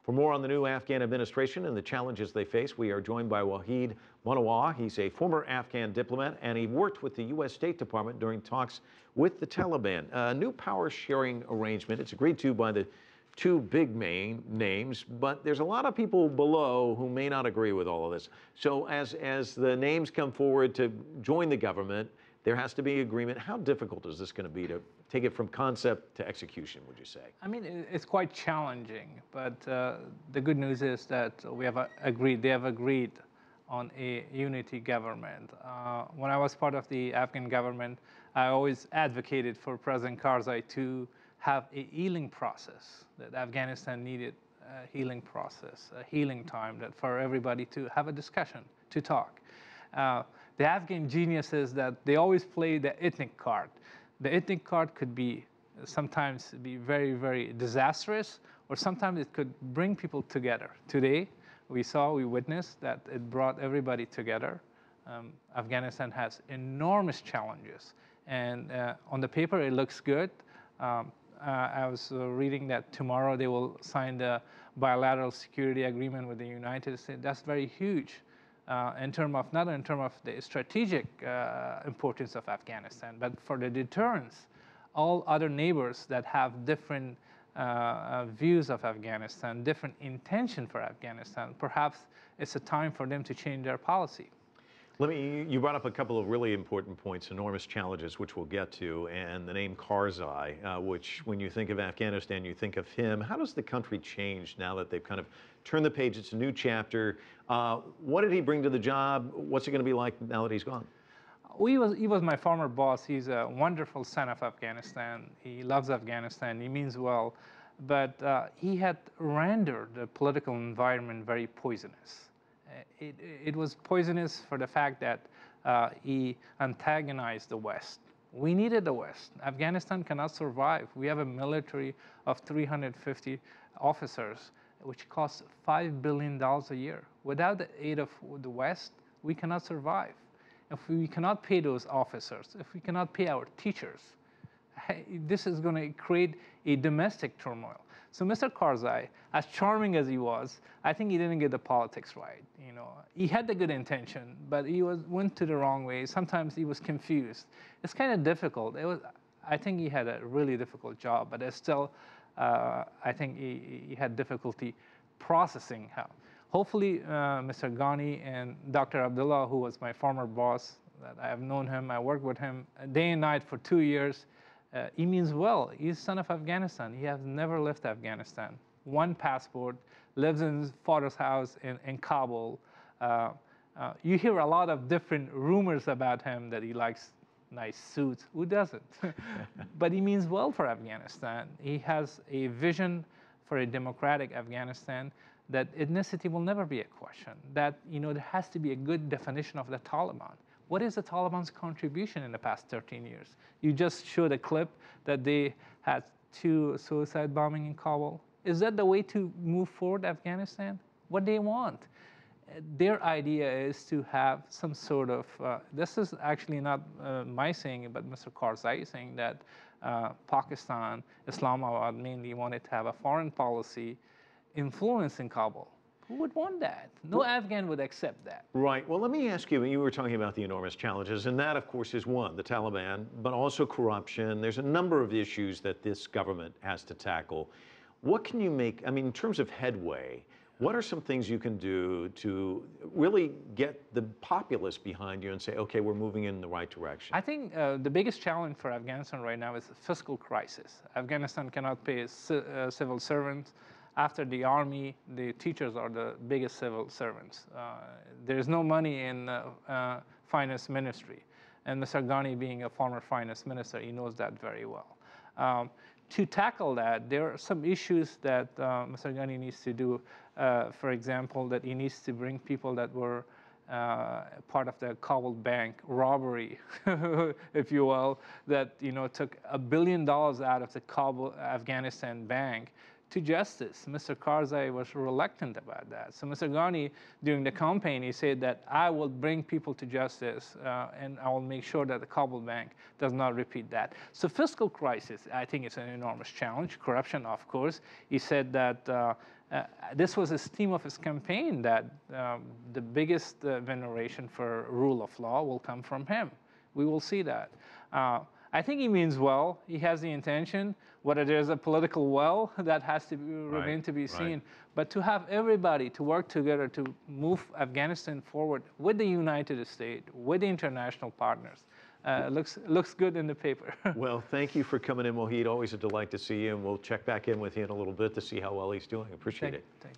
For more on the new Afghan administration and the challenges they face, we are joined by Wahid Monawar. He's a former Afghan diplomat, and he worked with the U.S. State Department during talks with the Taliban. A new power-sharing arrangement. It's agreed to by the two big main names, but there's a lot of people below who may not agree with all of this. So as the names come forward to join the government, there has to be agreement. How difficult is this going to be to take it from concept to execution, would you say? I mean, it's quite challenging, but the good news is that they have agreed on a unity government. When I was part of the Afghan government, I always advocated for President Karzai to have a healing process, that Afghanistan needed a healing process, a healing time, that for everybody to have a discussion, to talk. The Afghan genius is that they always play the ethnic card. The ethnic card could be sometimes be very, very disastrous, or sometimes it could bring people together. Today, we witnessed that it brought everybody together. Afghanistan has enormous challenges, and on the paper it looks good. I was reading that tomorrow they will sign the bilateral security agreement with the United States. That's very huge. Not in terms of the strategic importance of Afghanistan, but for the deterrence. All other neighbors that have different views of Afghanistan, different intention for Afghanistan, perhaps it's a time for them to change their policy. You brought up a couple of really important points, enormous challenges, which we'll get to, and the name Karzai, which when you think of Afghanistan, you think of him. How does the country change now that they've kind of turned the page? It's a new chapter. What did he bring to the job? What's it going to be like now that he's gone? He was my former boss. He's a wonderful son of Afghanistan. He loves Afghanistan. He means well. But he had rendered the political environment very poisonous. It was poisonous for the fact that he antagonized the West. We needed the West. Afghanistan cannot survive. We have a military of 350 officers, which costs $5 billion a year. Without the aid of the West, we cannot survive. If we cannot pay those officers, if we cannot pay our teachers, this is going to create a domestic turmoil. So Mr. Karzai, as charming as he was, I think he didn't get the politics right. You know, he had the good intention, but he went to the wrong way. Sometimes he was confused. It's kind of difficult. I think he had a really difficult job, but still, I think he had difficulty processing how. Hopefully, Mr. Ghani and Dr. Abdullah, who was my former boss, that I have known him, I worked with him day and night for 2 years. He means well. He's son of Afghanistan. He has never left Afghanistan. One passport, lives in his father's house in Kabul. You hear a lot of different rumors about him, that he likes nice suits. Who doesn't? But he means well for Afghanistan. He has a vision for a democratic Afghanistan, that ethnicity will never be a question, that there has to be a good definition of the Taliban. What is the Taliban's contribution in the past 13 years? You just showed a clip that they had 2 suicide bombings in Kabul. Is that the way to move forward Afghanistan? What they want? Their idea is to have some sort of, this is actually not my saying, but Mr. Karzai saying that Pakistan, Islamabad mainly wanted to have a foreign policy influence in Kabul. Who would want that? No Afghan would accept that. Right. Well, let me ask you, you were talking about the enormous challenges, and that, of course, is one, the Taliban, but also corruption. There's a number of issues that this government has to tackle. What can you make, I mean, in terms of headway, what are some things you can do to really get the populace behind you and say, okay, we're moving in the right direction? I think the biggest challenge for Afghanistan right now is the fiscal crisis. Afghanistan cannot pay civil servants. After the army, the teachers are the biggest civil servants. There is no money in finance ministry. And Mr. Ghani, being a former finance minister, he knows that very well. To tackle that, there are some issues that Mr. Ghani needs to do. For example, that he needs to bring people that were part of the Kabul bank robbery, if you will, that took $1 billion out of the Kabul Afghanistan bank to justice. Mr. Karzai was reluctant about that. So Mr. Ghani, during the campaign, he said that I will bring people to justice and I will make sure that the Kabul bank does not repeat that. So fiscal crisis, I think it's an enormous challenge. Corruption, of course. He said that this was his theme of his campaign, that the biggest veneration for rule of law will come from him. We will see that. I think he means well. He has the intention. Whether there's a political will, that has to remain to be seen. But to have everybody to work together to move Afghanistan forward with the United States, with the international partners, looks good in the paper. Well, thank you for coming in, Wahid. Always a delight to see you, and we'll check back in with you in a little bit to see how well he's doing. Appreciate it. Thank you.